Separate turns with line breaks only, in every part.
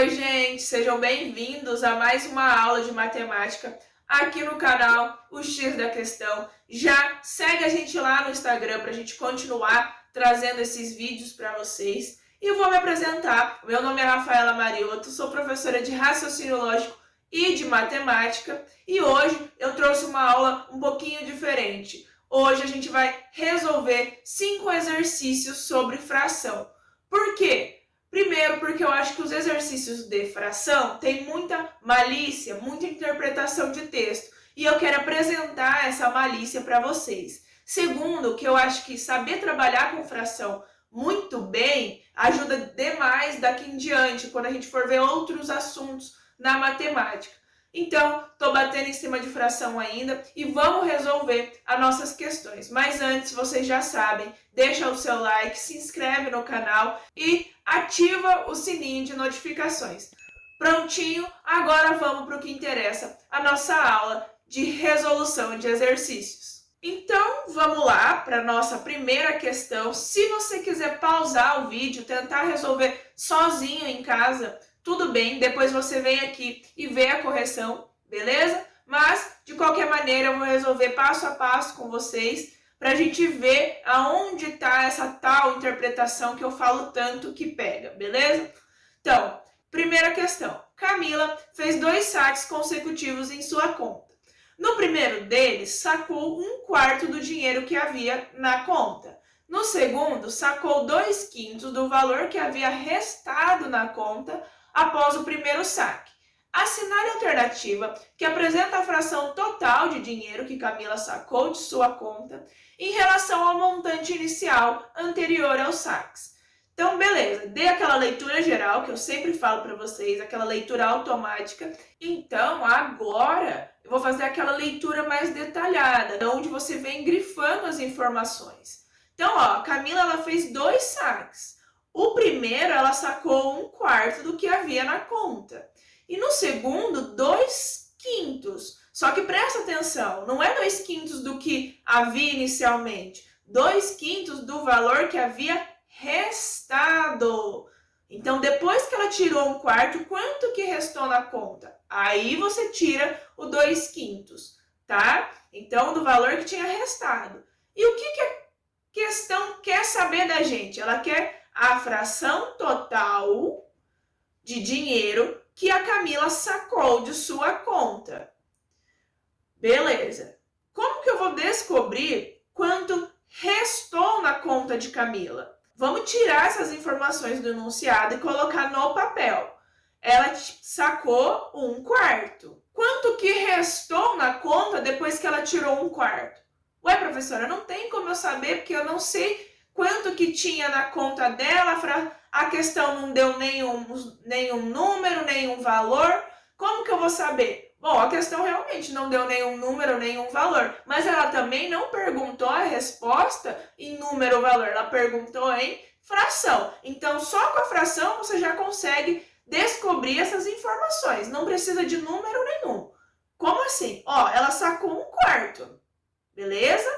Oi, gente, sejam bem-vindos a mais uma aula de matemática aqui no canal O X da Questão. Já segue a gente lá no Instagram para a gente continuar trazendo esses vídeos para vocês. E eu vou me apresentar. Meu nome é Rafaela Mariotto, sou professora de raciocínio lógico e de matemática. E hoje eu trouxe uma aula um pouquinho diferente. Hoje a gente vai resolver 5 exercícios sobre fração. Por quê? Primeiro, porque eu acho que os exercícios de fração têm muita malícia, muita interpretação de texto. E eu quero apresentar essa malícia para vocês. Segundo, que eu acho que saber trabalhar com fração muito bem ajuda demais daqui em diante, quando a gente for ver outros assuntos na matemática. Então, estou batendo em cima de fração ainda e vamos resolver as nossas questões. Mas antes, vocês já sabem, deixa o seu like, se inscreve no canal e ativa o sininho de notificações. Prontinho, agora vamos para o que interessa, a nossa aula de resolução de exercícios. Então, vamos lá para a nossa primeira questão. Se você quiser pausar o vídeo, tentar resolver sozinho em casa, tudo bem, depois você vem aqui e vê a correção, beleza? Mas, de qualquer maneira, eu vou resolver passo a passo com vocês para a gente ver aonde está essa tal interpretação que eu falo tanto que pega, beleza? Então, primeira questão. Camila fez 2 saques consecutivos em sua conta. No primeiro deles, sacou 1/4 do dinheiro que havia na conta. No segundo, sacou 2/5 do valor que havia restado na conta após o primeiro saque. Assinale a alternativa que apresenta a fração total de dinheiro que Camila sacou de sua conta em relação ao montante inicial anterior aos saques. Então, beleza, dei aquela leitura geral que eu sempre falo para vocês, aquela leitura automática. Então, agora eu vou fazer aquela leitura mais detalhada, onde você vem grifando as informações. Então, ó, Camila ela fez 2 saques. O primeiro, ela sacou 1/4 do que havia na conta. E no segundo, 2/5. Só que presta atenção, não é 2/5 do que havia inicialmente. 2/5 do valor que havia restado. Então, depois que ela tirou 1/4, quanto que restou na conta? Aí você tira o 2/5, tá? Então, do valor que tinha restado. E o que a questão quer saber da gente? Ela quer a fração total de dinheiro que a Camila sacou de sua conta. Beleza. Como que eu vou descobrir quanto restou na conta de Camila? Vamos tirar essas informações do enunciado e colocar no papel. Ela sacou 1/4. Quanto que restou na conta depois que ela tirou 1/4? Ué, professora, não tem como eu saber porque eu não sei quanto que tinha na conta dela, a questão não deu nenhum número, nenhum valor. Como que eu vou saber? Bom, a questão realmente não deu nenhum número, nenhum valor, mas ela também não perguntou a resposta em número ou valor, ela perguntou em fração. Então, só com a fração você já consegue descobrir essas informações, não precisa de número nenhum. Como assim? Ó, ela sacou 1/4, beleza?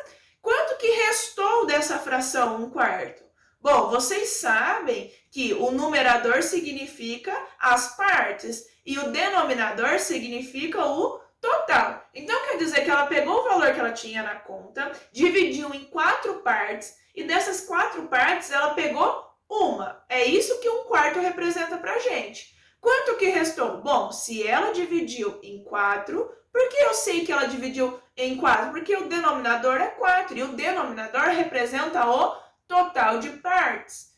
Quanto que restou dessa fração 1/4? Bom, vocês sabem que o numerador significa as partes e o denominador significa o total. Então, quer dizer que ela pegou o valor que ela tinha na conta, dividiu em 4 partes e dessas 4 partes ela pegou uma. É isso que 1/4 representa pra gente. Quanto que restou? Bom, se ela dividiu em 4, por que eu sei que ela dividiu em 4? Porque o denominador é 4 e o denominador representa o total de partes.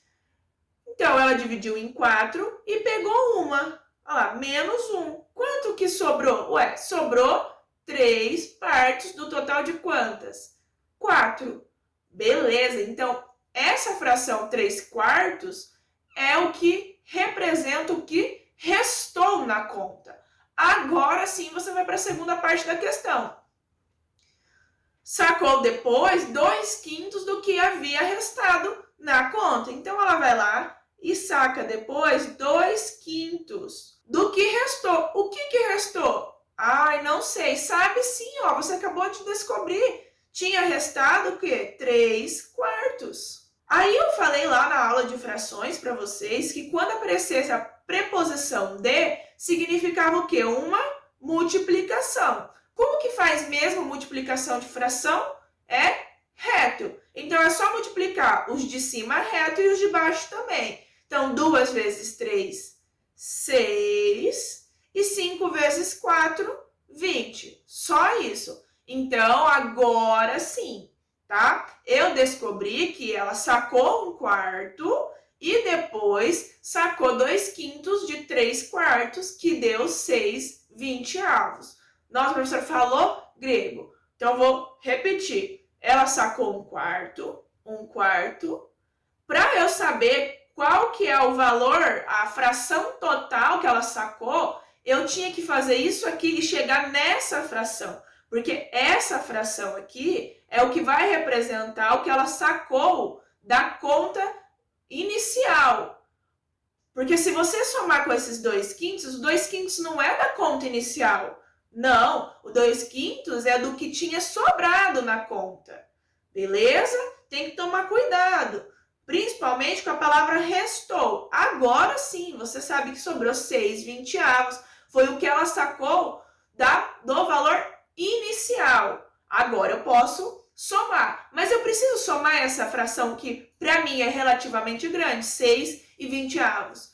Então, ela dividiu em 4 e pegou uma. Olha lá, menos 1. Quanto que sobrou? Ué, sobrou 3 partes do total de quantas? 4. Beleza, então essa fração 3/4 é o que representa o que restou na conta. Agora sim você vai para a segunda parte da questão. Sacou depois 2/5 do que havia restado na conta. Então, ela vai lá e saca depois 2/5 do que restou. O que restou? Ai, não sei. Sabe sim, ó. Você acabou de descobrir. Tinha restado o quê? 3/4. Aí eu falei lá na aula de frações para vocês que quando aparecesse a preposição de significava o quê? Uma multiplicação. Como que faz mesmo multiplicação de fração? É reto. Então, é só multiplicar os de cima reto e os de baixo também. Então, 2 vezes 3, 6. E 5 vezes 4, 20. Só isso. Então, agora sim, tá? Eu descobri que ela sacou 1/4 e depois sacou 2/5 de 3/4, que deu 6/20. Nossa, professora falou grego. Então, vou repetir. Ela sacou 1/4. Para eu saber qual que é o valor, a fração total que ela sacou, eu tinha que fazer isso aqui e chegar nessa fração. Porque essa fração aqui é o que vai representar o que ela sacou da conta inicial. Porque se você somar com esses 2/5, os 2/5 não é da conta inicial. Não, o 2/5 é do que tinha sobrado na conta. Beleza? Tem que tomar cuidado. Principalmente com a palavra restou. Agora sim, você sabe que sobrou 6/20. Foi o que ela sacou do valor inicial. Agora eu posso somar. Mas eu preciso somar essa fração que para mim é relativamente grande, 6/20.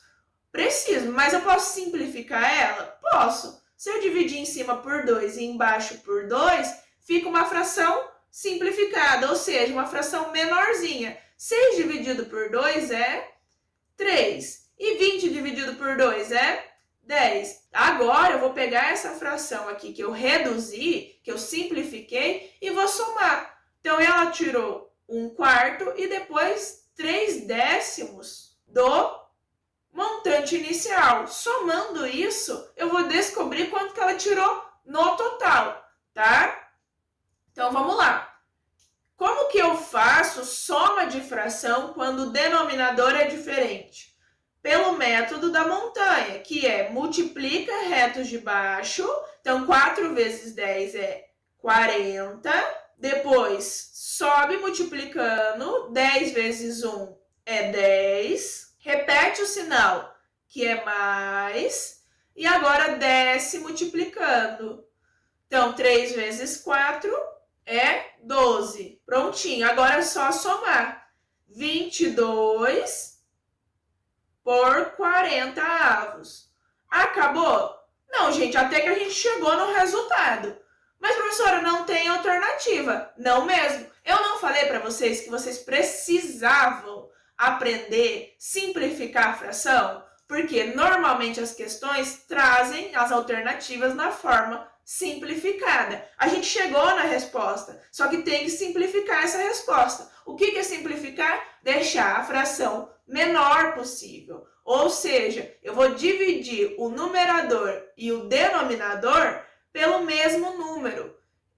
Preciso, mas eu posso simplificar ela? Posso. Se eu dividir em cima por 2 e embaixo por 2, fica uma fração simplificada, ou seja, uma fração menorzinha. 6 dividido por 2 é 3. E 20 dividido por 2 é 10. Agora eu vou pegar essa fração aqui que eu reduzi, que eu simplifiquei, e vou somar. Então, ela tirou 1/4 e depois 3/10 do montante inicial. Somando isso, eu vou descobrir quanto que ela tirou no total, tá? Então, vamos lá. Como que eu faço soma de fração quando o denominador é diferente? Pelo método da montanha, que é multiplica retos de baixo. Então, 4 vezes 10 é 40. Depois, sobe multiplicando. 10 vezes 1 é 10. Repete o sinal, que é mais. E agora, desce multiplicando. Então, 3 vezes 4 é 12. Prontinho. Agora é só somar. 22 por 40 avos. Acabou? Não, gente, até que a gente chegou no resultado. Mas, professora, não tem alternativa. Não mesmo. Eu não falei para vocês que vocês precisavam aprender a simplificar a fração? Porque normalmente as questões trazem as alternativas na forma simplificada. A gente chegou na resposta, só que tem que simplificar essa resposta. O que é simplificar? Deixar a fração menor possível. Ou seja, eu vou dividir o numerador e o denominador pelo mesmo número.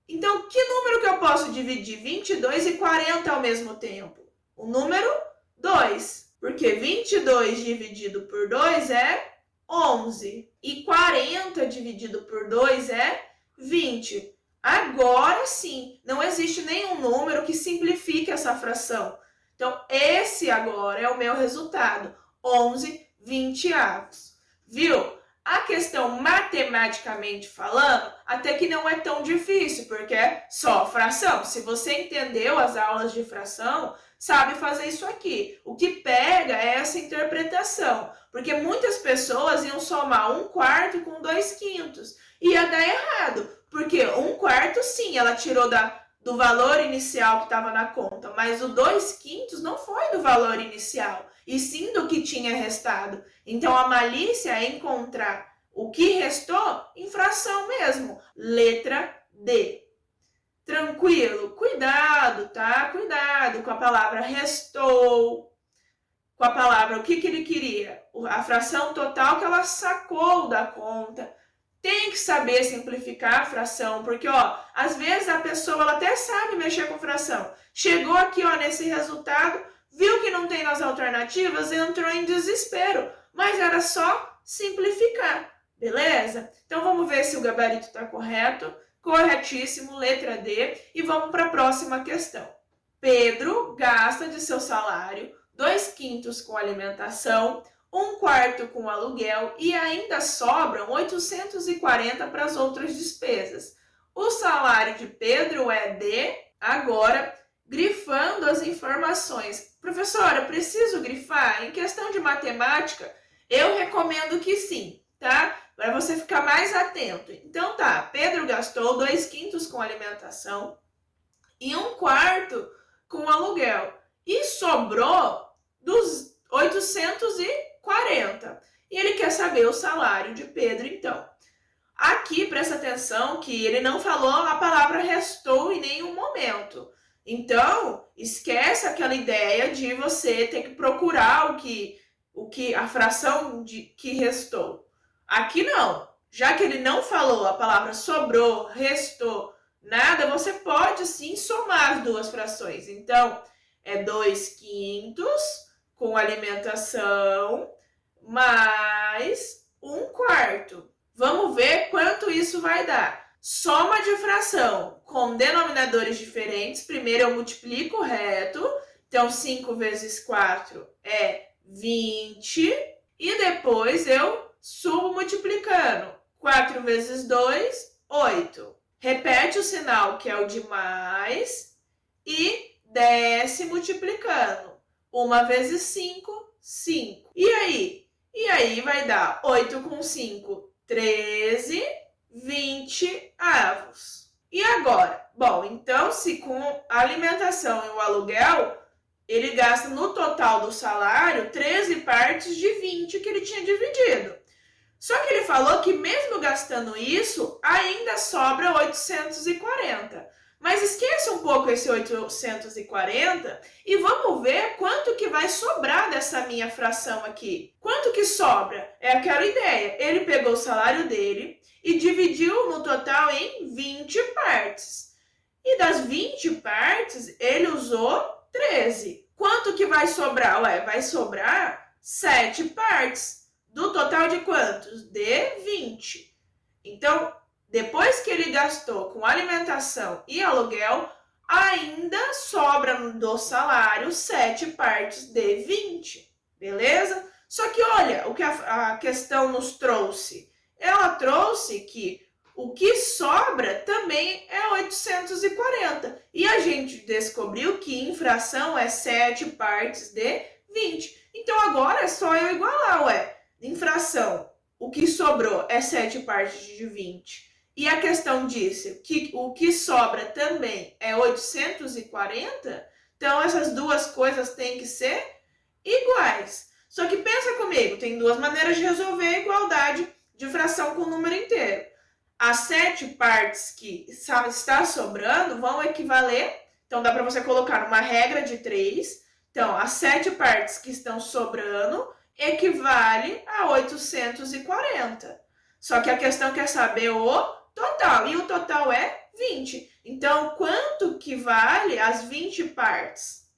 Então, que número que eu posso dividir 22 e 40 ao mesmo tempo? O número 2. Porque 22 dividido por 2 é 11. E 40 dividido por 2 é 20. Agora sim, não existe nenhum número que simplifique essa fração. Então, esse agora é o meu resultado. 11/20. Viu? A questão matematicamente falando, até que não é tão difícil, porque é só fração. Se você entendeu as aulas de fração, sabe fazer isso aqui. O que pega é essa interpretação, porque muitas pessoas iam somar 1/4 com 2/5 e ia dar errado, porque 1/4 sim, ela tirou do valor inicial que estava na conta, mas o 2/5 não foi do valor inicial, e sim do que tinha restado. Então, a malícia é encontrar o que restou em fração mesmo. Letra D. Tranquilo? Cuidado, tá? Cuidado com a palavra restou, com a palavra o que ele queria, a fração total que ela sacou da conta. Tem que saber simplificar a fração, porque, ó, às vezes a pessoa ela até sabe mexer com fração. Chegou aqui, ó, nesse resultado, viu que não tem nas alternativas, entrou em desespero. Mas era só simplificar, beleza? Então, vamos ver se o gabarito está correto. Corretíssimo, letra D. E vamos para a próxima questão. Pedro gasta de seu salário 2/5 com alimentação, 1/4 com aluguel e ainda sobram 840 para as outras despesas. O salário de Pedro é de... Agora, grifando as informações. Professora, preciso grifar? Em questão de matemática, eu recomendo que sim, tá? Para você ficar mais atento. Então tá, Pedro gastou 2/5 com alimentação e 1/4 com aluguel. E sobrou dos 840. E ele quer saber o salário de Pedro, então. Aqui, presta atenção que ele não falou a palavra restou em nenhum momento. Então, esquece aquela ideia de você ter que procurar a fração que restou. Aqui não. Já que ele não falou a palavra sobrou, restou, nada, você pode sim somar as duas frações. Então, é 2/5 com alimentação mais 1/4. Vamos ver quanto isso vai dar. Soma de fração com denominadores diferentes. Primeiro eu multiplico o reto. Então, 5 vezes 4 é 20. E depois eu subo multiplicando. 4 vezes 2, 8. Repete o sinal, que é o de mais. E desce multiplicando. 1 vezes 5, 5. E aí? E aí vai dar 8 com 5, 13, 20 avos. E agora? Bom, então se com a alimentação e o aluguel, ele gasta no total do salário 13 partes de 20 que ele tinha dividido. Só que ele falou que mesmo gastando isso, ainda sobra 840. Mas esqueça um pouco esse 840 e vamos ver quanto que vai sobrar dessa minha fração aqui. Quanto que sobra? É aquela ideia. Ele pegou o salário dele e dividiu no total em 20 partes. E das 20 partes, ele usou 13. Quanto que vai sobrar? Ué, vai sobrar 7 partes. Do total de quantos? De 20. Então, depois que ele gastou com alimentação e aluguel, ainda sobra do salário 7 partes de 20, beleza? Só que olha o que a questão nos trouxe. Ela trouxe que o que sobra também é 840. E a gente descobriu que em fração é 7 partes de 20. Então agora é só eu igualar, ué. Em fração, o que sobrou é 7 partes de 20. E a questão disse que o que sobra também é 840, então essas duas coisas têm que ser iguais. Só que pensa comigo, tem duas maneiras de resolver a igualdade de fração com número inteiro. As 7 partes que está sobrando vão equivaler, então dá para você colocar uma regra de 3. Então, as 7 partes que estão sobrando equivale a 840. Só que a questão quer saber o total, e o total é 20. Então, quanto que vale as 20 partes?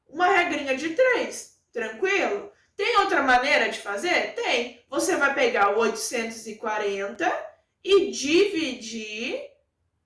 Uma regrinha de 3, tranquilo? Tem outra maneira de fazer? Tem. Você vai pegar o 840 e dividir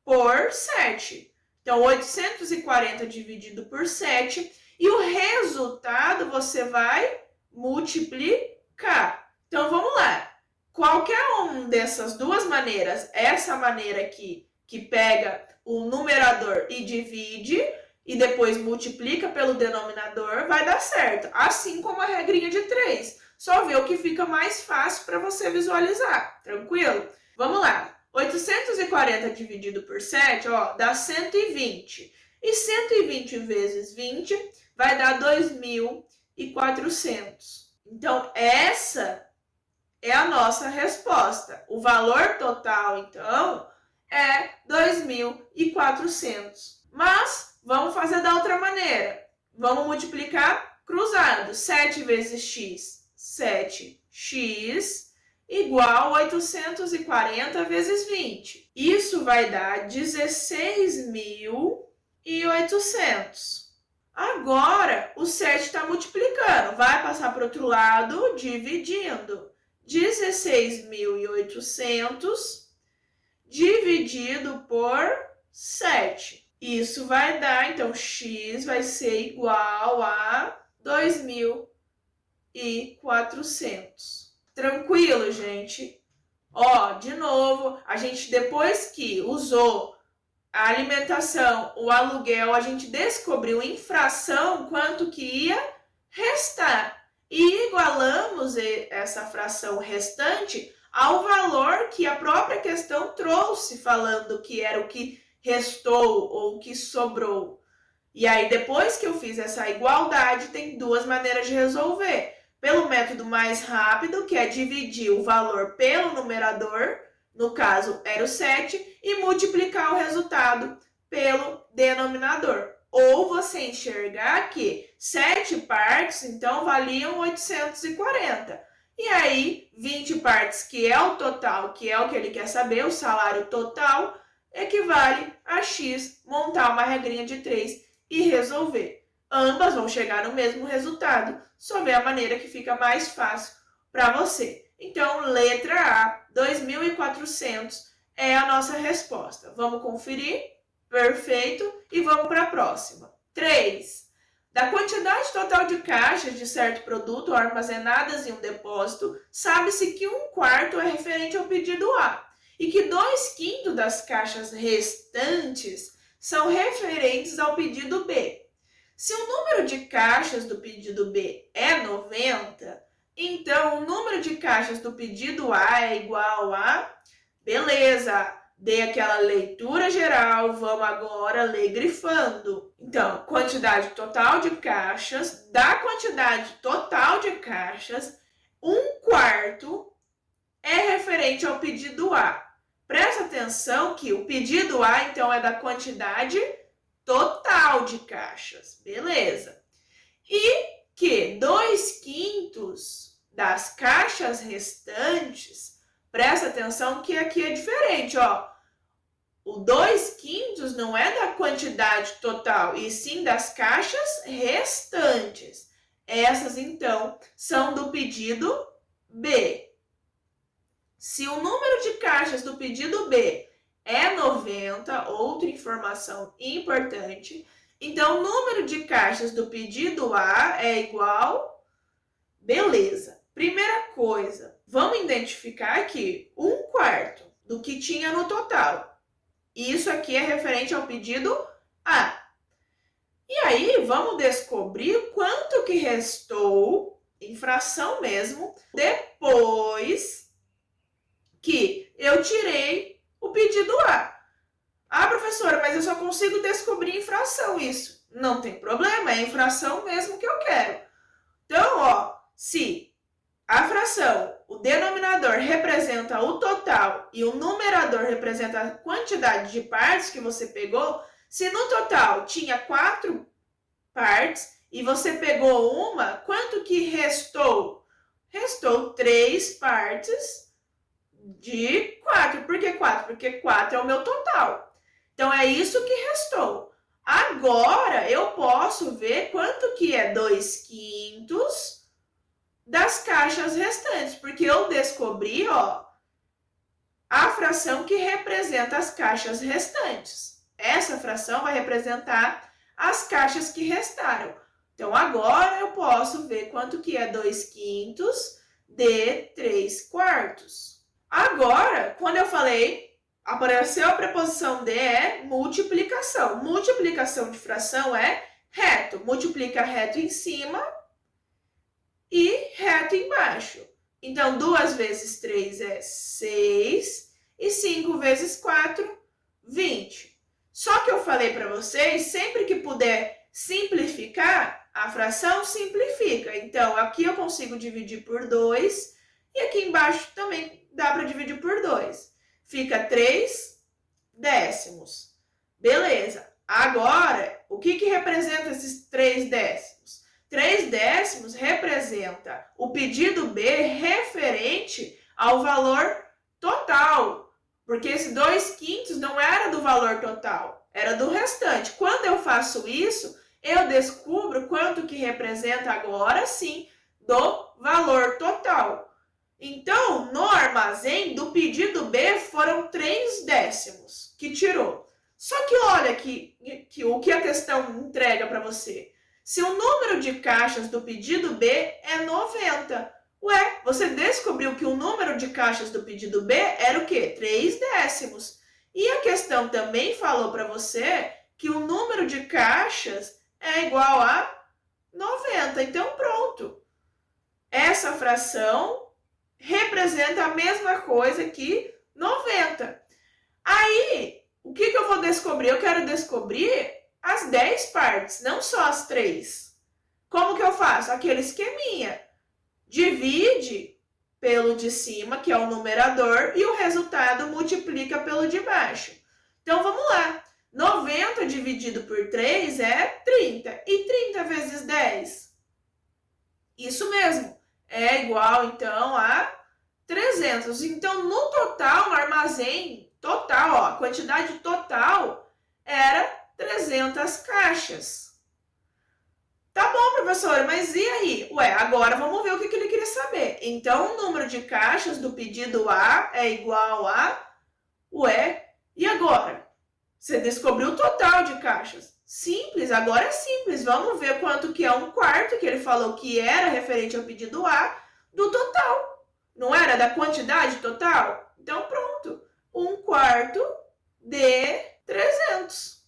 por 7. Então, 840 dividido por 7, e o resultado você vai multiplicar. Então, vamos lá. Qualquer uma dessas duas maneiras, essa maneira aqui, que pega o numerador e divide, e depois multiplica pelo denominador, vai dar certo. Assim como a regrinha de 3. Só ver o que fica mais fácil para você visualizar. Tranquilo? Vamos lá. 840 dividido por 7, ó, dá 120. E 120 vezes 20 vai dar 2.400. Então, essa é a nossa resposta. O valor total, então, é 2.400. Mas, vamos fazer da outra maneira. Vamos multiplicar cruzado. 7 vezes x, 7x, igual 840 vezes 20. Isso vai dar 16.800. Agora, o 7 está multiplicando. Vai passar para o outro lado, dividindo. 16.800 dividido por 7. Isso vai dar, então, x vai ser igual a 2.400. 2.400. Tranquilo, gente? Ó, de novo, a gente depois que usou a alimentação, o aluguel, a gente descobriu em fração quanto que ia restar. E igualamos essa fração restante ao valor que a própria questão trouxe, falando que era o que restou ou o que sobrou. E aí, depois que eu fiz essa igualdade, tem duas maneiras de resolver. Pelo método mais rápido, que é dividir o valor pelo numerador, no caso era o 7, e multiplicar o resultado pelo denominador. Ou você enxergar que 7 partes, então, valiam 840. E aí, 20 partes, que é o total, que é o que ele quer saber, o salário total, equivale a X, montar uma regrinha de 3 e resolver. Ambas vão chegar no mesmo resultado, só ver a maneira que fica mais fácil para você. Então, letra A, 2.400 é a nossa resposta. Vamos conferir? Perfeito. E vamos para a próxima. 3. Da quantidade total de caixas de certo produto armazenadas em um depósito, sabe-se que 1/4 é referente ao pedido A e que 2/5 das caixas restantes são referentes ao pedido B. Se o número de caixas do pedido B é 90, então o número de caixas do pedido A é igual a... Beleza, dei aquela leitura geral, vamos agora ler grifando. Então, quantidade total de caixas, da quantidade total de caixas, 1/4 é referente ao pedido A. Presta atenção que o pedido A, então, é da quantidade total de caixas, beleza? E que 2/5 das caixas restantes, presta atenção que aqui é diferente, ó. O 2/5 não é da quantidade total, e sim das caixas restantes. Essas, então, são do pedido B. Se o número de caixas do pedido B é 90, outra informação importante, então o número de caixas do pedido A é igual... Beleza. Primeira coisa, vamos identificar aqui 1/4 do que tinha no total. Isso aqui é referente ao pedido A. E aí, vamos descobrir quanto que restou, em fração mesmo, depois que eu tirei o pedido A. Ah, professora, mas eu só consigo descobrir em fração isso. Não tem problema, é em fração mesmo que eu quero. Então, ó, se a fração, o denominador representa o total e o numerador representa a quantidade de partes que você pegou, se no total tinha 4 partes e você pegou uma, quanto que restou? Restou 3 partes de 4. Por que 4? Porque 4 é o meu total. Então, é isso que restou. Agora, eu posso ver quanto que é 2/5 das caixas restantes, porque eu descobri, ó, a fração que representa as caixas restantes. Essa fração vai representar as caixas que restaram. Então, agora eu posso ver quanto que é 2/5 de 3/4. Agora, quando eu falei, apareceu a preposição de, é multiplicação. Multiplicação de fração é reto. Multiplica reto em cima e reto embaixo. Então, 2 vezes 3 é 6 e 5 vezes 4, 20. Só que eu falei para vocês, sempre que puder simplificar, a fração simplifica. Então, aqui eu consigo dividir por 2 e aqui embaixo também dá para dividir por 2. Fica 3 décimos. Beleza. Agora, o que representa esses 3 décimos? 3 décimos representa o pedido B referente ao valor total, porque esse 2/5 não era do valor total, era do restante. Quando eu faço isso, eu descubro quanto que representa agora sim do valor total. Então, no armazém do pedido B foram 3 décimos que tirou. Só que olha que o que a questão entrega para você. se o número de caixas do pedido B é 90. Ué, você descobriu que o número de caixas do pedido B era o quê? 3 décimos. E a questão também falou para você que o número de caixas é igual a 90. Então, pronto. Essa fração representa a mesma coisa que 90. Aí, o que eu vou descobrir? Eu quero descobrir as 10 partes, não só as 3. Como que eu faço? Aquele esqueminha. Divide pelo de cima, que é o numerador, e o resultado multiplica pelo de baixo. Então, vamos lá. 90 dividido por 3 é 30. E 30 vezes 10? Isso mesmo. É igual, então, a 300. Então, no total, no armazém total, ó, a quantidade total era 300 caixas. Tá bom, professora, mas e aí? Ué, agora vamos ver o que ele queria saber. Então, o número de caixas do pedido A é igual a... Ué, e agora? Você descobriu o total de caixas. Simples, agora é simples. Vamos ver quanto que é 1/4, que ele falou que era referente ao pedido A, do total. Não era da quantidade total? Então, pronto. 1/4 de 300.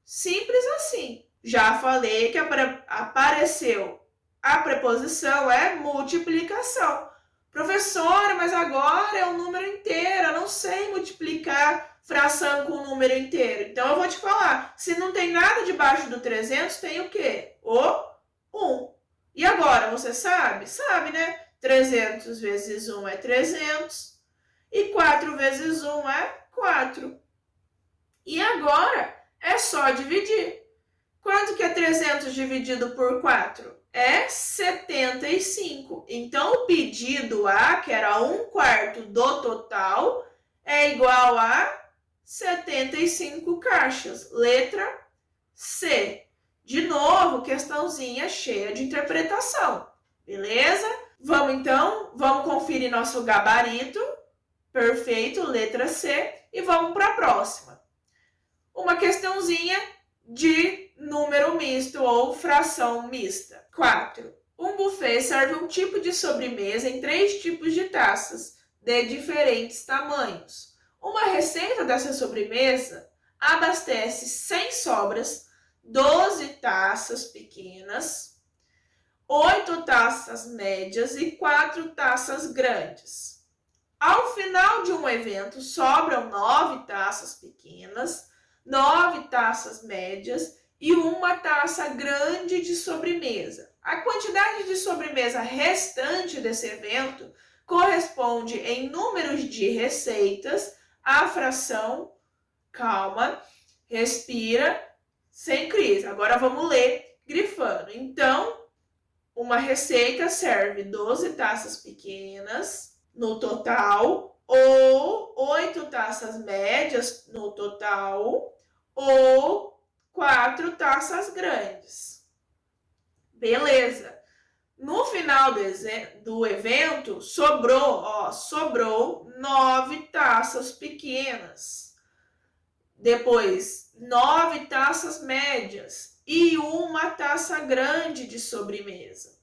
Simples assim. Já falei que apareceu a preposição é multiplicação. Professora, mas agora é um número inteiro, eu não sei multiplicar fração com número inteiro. Então, eu vou te falar, se não tem nada debaixo do 300, tem o quê? O 1. E agora, você sabe? Sabe, né? 300 vezes 1 é 300 e 4 vezes 1 é 4. E agora é só dividir. Quanto que é 300 dividido por 4? É 75. Então, o pedido A, que era 1/4 do total, é igual a 75 caixas. Letra C. De novo, questãozinha cheia de interpretação. Beleza? Vamos conferir nosso gabarito. Perfeito, letra C. E vamos para a próxima. Uma questãozinha de número misto ou fração mista. 4. Um buffet serve um tipo de sobremesa em 3 tipos de taças de diferentes tamanhos. Uma receita dessa sobremesa abastece 100 sobras, 12 taças pequenas, 8 taças médias e 4 taças grandes. Ao final de um evento, sobram 9 taças pequenas, 9 taças médias e 1 taça grande de sobremesa. A quantidade de sobremesa restante desse evento corresponde em números de receitas à fração, calma, respira, sem crise. Agora vamos ler grifando. Então, uma receita serve 12 taças pequenas no total, ou 8 taças médias no total, ou 4 taças grandes. Beleza. No final do evento, sobrou 9 taças pequenas. Depois, 9 taças médias e 1 taça grande de sobremesa.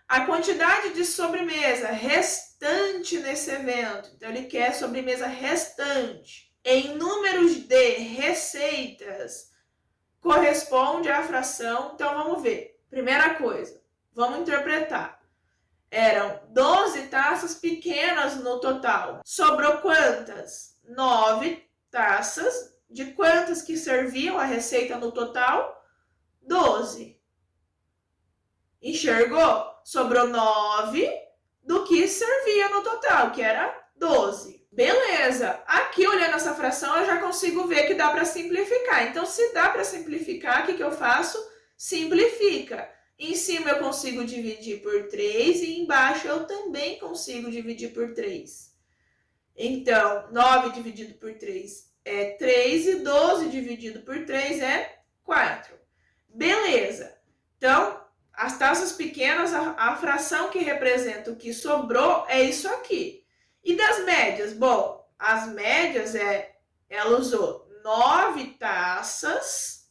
A quantidade de sobremesa restante nesse evento, então ele quer sobremesa restante, em números de receitas, corresponde à fração. Então, vamos ver. Primeira coisa, vamos interpretar. Eram 12 taças pequenas no total. Sobrou quantas? 9 taças. De quantas que serviam a receita no total? 12. Enxergou? Sobrou 9 do que servia no total, que era 12. Beleza. Aqui, olhando essa fração, eu já consigo ver que dá para simplificar. Então, se dá para simplificar, o que eu faço? Simplifica. Em cima eu consigo dividir por 3 e embaixo eu também consigo dividir por 3. Então, 9 dividido por 3 é 3 e 12 dividido por 3 é 4. Beleza. Então, as taças pequenas, a fração que representa o que sobrou é isso aqui. E das médias? Bom, as médias ela usou 9 taças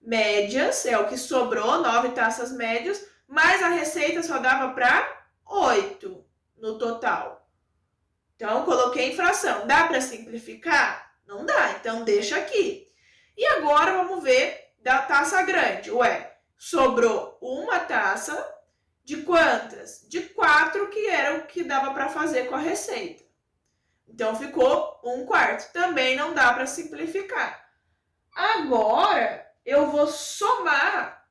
médias, é o que sobrou, 9 taças médias, mas a receita só dava para 8 no total. Então, coloquei em fração. Dá para simplificar? Não dá, então deixa aqui. E agora vamos ver da taça grande. Ué, sobrou uma taça de quantas? De 4, que era o que dava para fazer com a receita. Então, ficou 1/4. Também não dá para simplificar. Agora, eu vou somar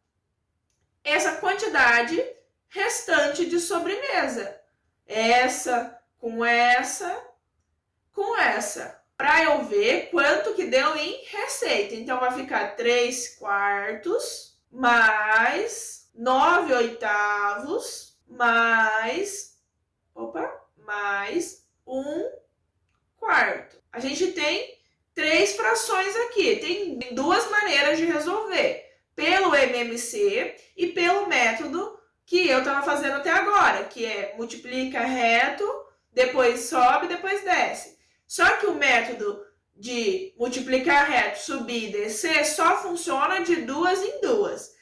essa quantidade restante de sobremesa. Essa com essa com essa. Para eu ver quanto que deu em receita. Então, vai ficar 3/4 mais 9/8 mais 1/4. A gente tem 3 frações aqui. Tem 2 maneiras de resolver. Pelo MMC e pelo método que eu estava fazendo até agora, que é multiplica reto, depois sobe, depois desce. Só que o método de multiplicar reto, subir e descer só funciona de 2 em 2.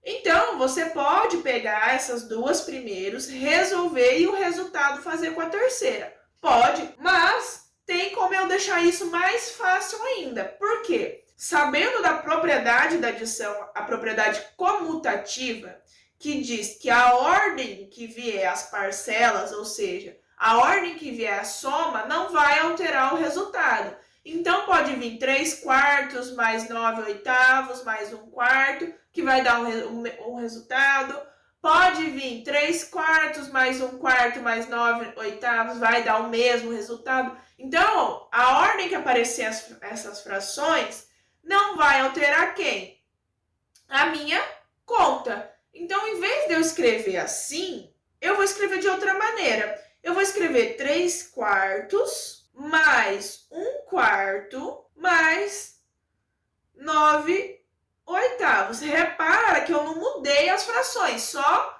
Então, você pode pegar essas 2 primeiros, resolver e o resultado fazer com a terceira. Pode, mas tem como eu deixar isso mais fácil ainda. Por quê? Sabendo da propriedade da adição, a propriedade comutativa, que diz que a ordem que vier as parcelas, ou seja, a ordem que vier a soma, não vai alterar o resultado. Então, pode vir 3/4 mais 9/8 mais 1/4, que vai dar um resultado. Pode vir 3/4 mais 1/4 mais 9/8, vai dar o mesmo resultado. Então, a ordem que aparecer essas frações não vai alterar quem? A minha conta. Então, em vez de eu escrever assim, eu vou escrever de outra maneira. Eu vou escrever 3/4 mais 1/4 mais 9/8. Repara que eu não mudei as frações, só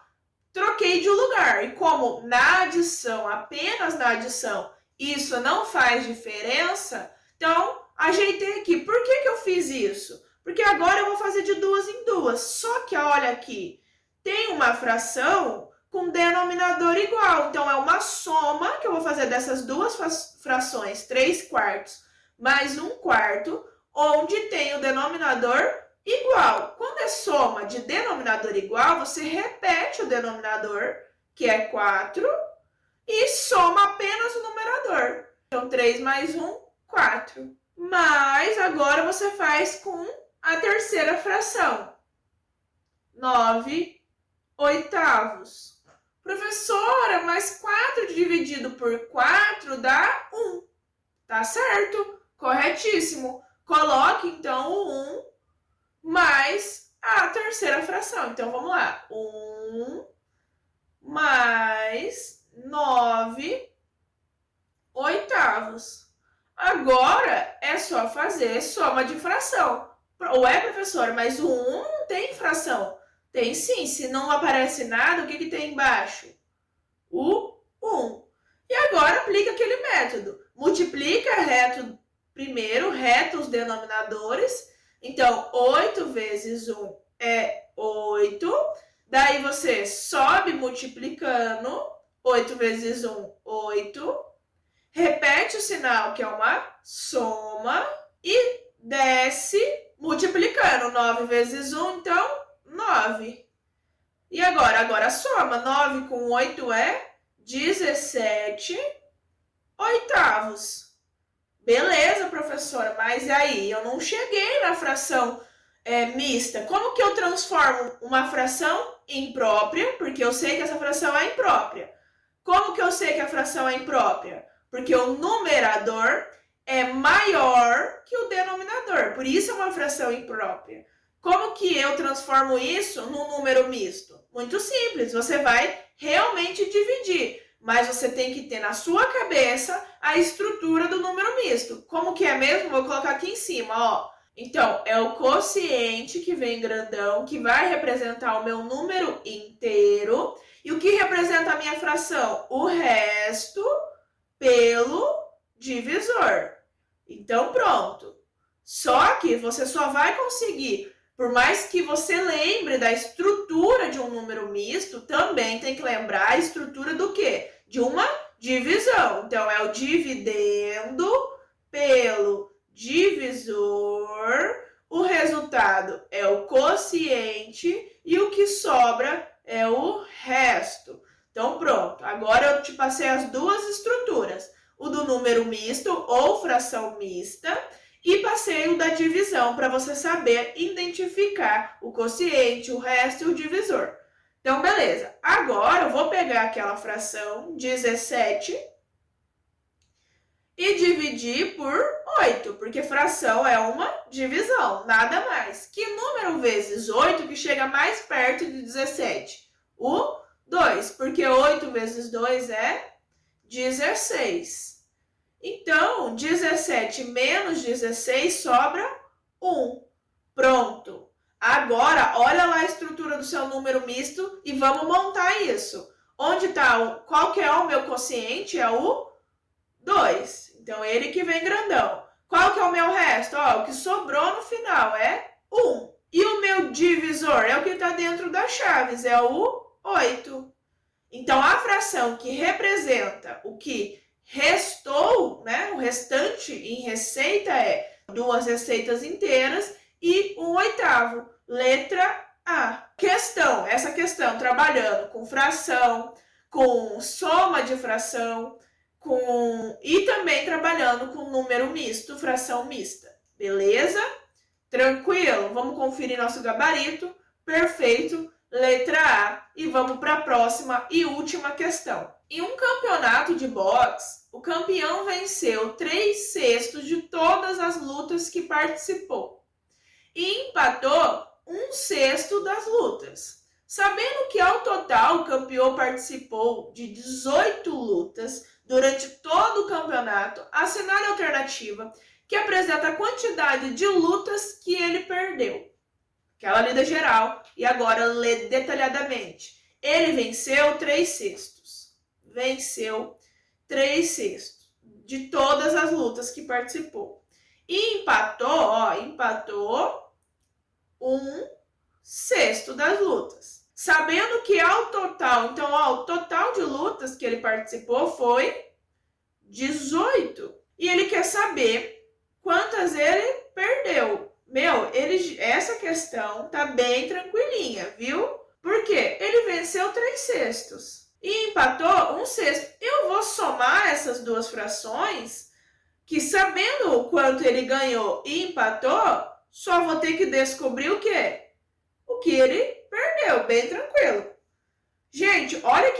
troquei de lugar. E como na adição, apenas na adição, isso não faz diferença, então ajeitei aqui. Por que eu fiz isso? Porque agora eu vou fazer de 2 em 2. Só que olha aqui, tem uma fração com denominador igual. Então, é uma soma que eu vou fazer dessas 2 frações, 3/4 mais 1/4, onde tem o denominador igual. Quando é soma de denominador igual, você repete o denominador, que é 4, e soma apenas o numerador. Então, 3 mais 1, 4. Mas agora você faz com a terceira fração. 9/8. Professora, mas 4 dividido por 4 dá 1. Tá certo? Corretíssimo. Coloque, então, o 1 mais a terceira fração. Então, vamos lá. 1 mais 9/8. Agora, é só fazer soma de fração. Ué, professora, mas o 1 não tem fração. Tem sim, se não aparece nada, o que tem embaixo? O 1. E agora aplica aquele método. Multiplica reto primeiro, reto os denominadores. Então, 8 vezes 1 é 8. Daí você sobe multiplicando. 8 vezes 1, 8. Repete o sinal, que é uma soma. E desce multiplicando. 9 vezes 1, então 9. E agora soma. 9 com 8 é 17/8. Beleza, professora, mas aí eu não cheguei na fração mista. Como que eu transformo uma fração imprópria? Porque eu sei que essa fração é imprópria. Como que eu sei que a fração é imprópria? Porque o numerador é maior que o denominador. Por isso é uma fração imprópria. Como que eu transformo isso num número misto? Muito simples, você vai realmente dividir, mas você tem que ter na sua cabeça a estrutura do número misto. Como que é mesmo? Vou colocar aqui em cima, ó. Então, é o quociente que vem grandão, que vai representar o meu número inteiro. E o que representa a minha fração? O resto pelo divisor. Então, pronto. Só que você só vai conseguir Por mais que você lembre da estrutura de um número misto, também tem que lembrar a estrutura do quê? De uma divisão. Então, é o dividendo pelo divisor, o resultado é o quociente e o que sobra é o resto. Então, pronto. Agora eu te passei as duas estruturas. O do número misto ou fração mista e passei o da divisão para você saber identificar o quociente, o resto e o divisor. Então, beleza. Agora eu vou pegar aquela fração 17 e dividir por 8, porque fração é uma divisão, nada mais. Que número vezes 8 que chega mais perto de 17? O 2, porque 8 vezes 2 é 16. Então, 17 menos 16 sobra 1. Pronto. Agora, olha lá a estrutura do seu número misto e vamos montar isso. Onde está qual que é o meu quociente? É o 2. Então, ele que vem grandão. Qual que é o meu resto? Ó, o que sobrou no final é 1. E o meu divisor é o que está dentro das chaves, é o 8. Então, a fração que representa o que restou, né, o restante em receita é 2 receitas inteiras e 1/8. Letra A. Questão, essa questão trabalhando com fração, com soma de fração, e também trabalhando com número misto, fração mista. Beleza? Tranquilo? Vamos conferir nosso gabarito. Perfeito. Letra A. E vamos para a próxima e última questão. Em um campeonato de boxe, o campeão venceu 3/6 de todas as lutas que participou e empatou 1/6 das lutas. Sabendo que ao total o campeão participou de 18 lutas durante todo o campeonato, assinale a alternativa que apresenta a quantidade de lutas que ele perdeu. Aquela lida geral. E agora lê detalhadamente. Ele venceu 3/6. Venceu 3/6 de todas as lutas que participou. E empatou 1/6 das lutas. Sabendo que ao total, então, o total de lutas que ele participou foi 18. E ele quer saber quantas ele perdeu. Essa questão tá bem tranquilinha, viu? Por quê? Ele venceu 3/6 e empatou 1/6. Eu vou somar essas duas frações, que sabendo o quanto ele ganhou e empatou, só vou ter que descobrir o quê? O que ele perdeu, bem tranquilo. Gente, olha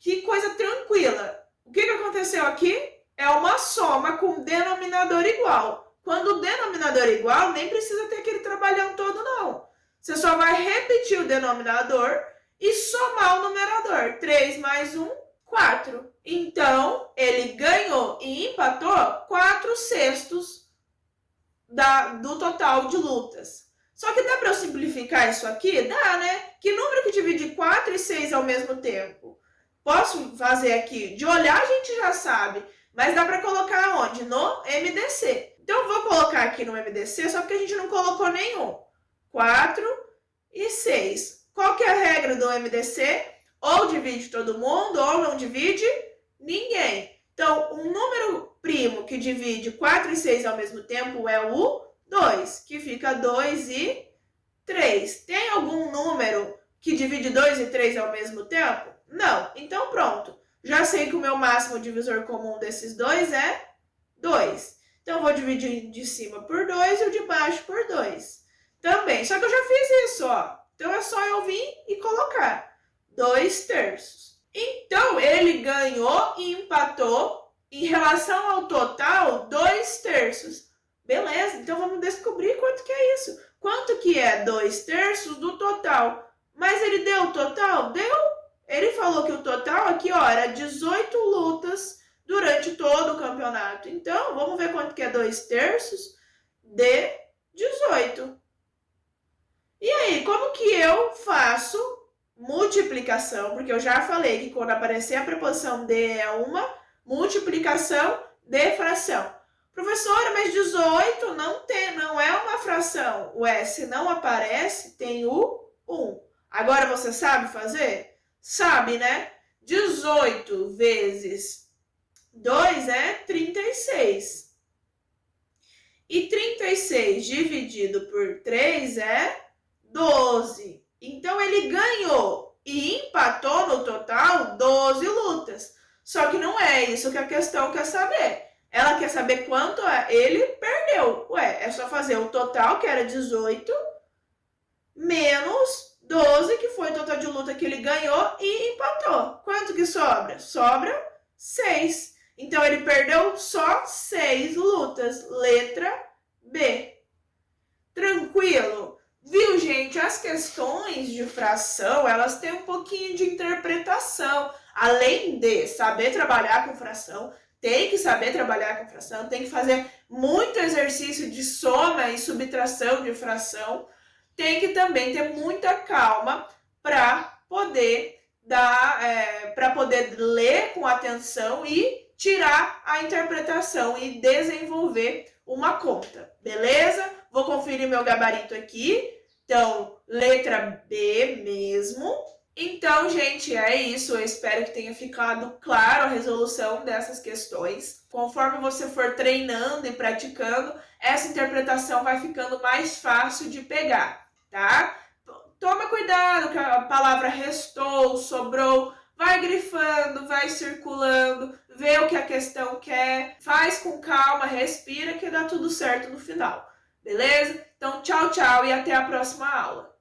que coisa tranquila. O que aconteceu aqui? É uma soma com denominador igual. Quando o denominador é igual, nem precisa ter aquele trabalhão todo, não. Você só vai repetir o denominador e somar o numerador. 3 mais 1, 4. Então, ele ganhou e empatou 4/6 do total de lutas. Só que dá para eu simplificar isso aqui? Dá, né? Que número que divide 4 e 6 ao mesmo tempo? Posso fazer aqui? De olhar a gente já sabe, mas dá para colocar onde? No MDC. Então, eu vou colocar aqui no MDC, só porque a gente não colocou nenhum. 4 e 6. Qual que é a regra do MDC? Ou divide todo mundo, ou não divide ninguém. Então, um número primo que divide 4 e 6 ao mesmo tempo é o 2, que fica 2 e 3. Tem algum número que divide 2 e 3 ao mesmo tempo? Não. Então, pronto. Já sei que o meu máximo divisor comum desses dois é 2. Então, eu vou dividir de cima por 2 e o de baixo por 2. Também. Só que eu já fiz isso, ó. Então, é só eu vir e colocar 2/3. Então, ele ganhou e empatou em relação ao total 2/3. Beleza, então vamos descobrir quanto que é isso. Quanto que é 2/3 do total? Mas ele deu o total? Deu. Ele falou que o total aqui, ó, era 18 lutas durante todo o campeonato. Então, vamos ver quanto que é 2/3 de 18. E aí, como que eu faço multiplicação? Porque eu já falei que quando aparecer a preposição de é uma multiplicação de fração. Professora, mas 18 não é uma fração. Ué, se não aparece, tem o 1. Agora você sabe fazer? Sabe, né? 18 vezes 2 é 36. E 36 dividido por 3 é 12. Então ele ganhou e empatou no total 12 lutas. Só que não é isso que a questão quer saber. Ela quer saber quanto ele perdeu. Ué, é só fazer o total, que era 18, menos 12, que foi o total de luta que ele ganhou e empatou. Quanto que sobra? Sobra 6. Então ele perdeu só 6 lutas. Letra B. Tranquilo? Viu, gente? As questões de fração, elas têm um pouquinho de interpretação. Além de saber trabalhar com fração, tem que saber trabalhar com fração, tem que fazer muito exercício de soma e subtração de fração, tem que também ter muita calma para poder para poder ler com atenção e tirar a interpretação e desenvolver uma conta, beleza? Vou conferir meu gabarito aqui. Então, letra B mesmo. Então, gente, é isso. Eu espero que tenha ficado claro a resolução dessas questões. Conforme você for treinando e praticando, essa interpretação vai ficando mais fácil de pegar, tá? Toma cuidado com a palavra restou, sobrou. Vai grifando, vai circulando, vê o que a questão quer, faz com calma, respira que dá tudo certo no final, beleza? Então, tchau, tchau e até a próxima aula.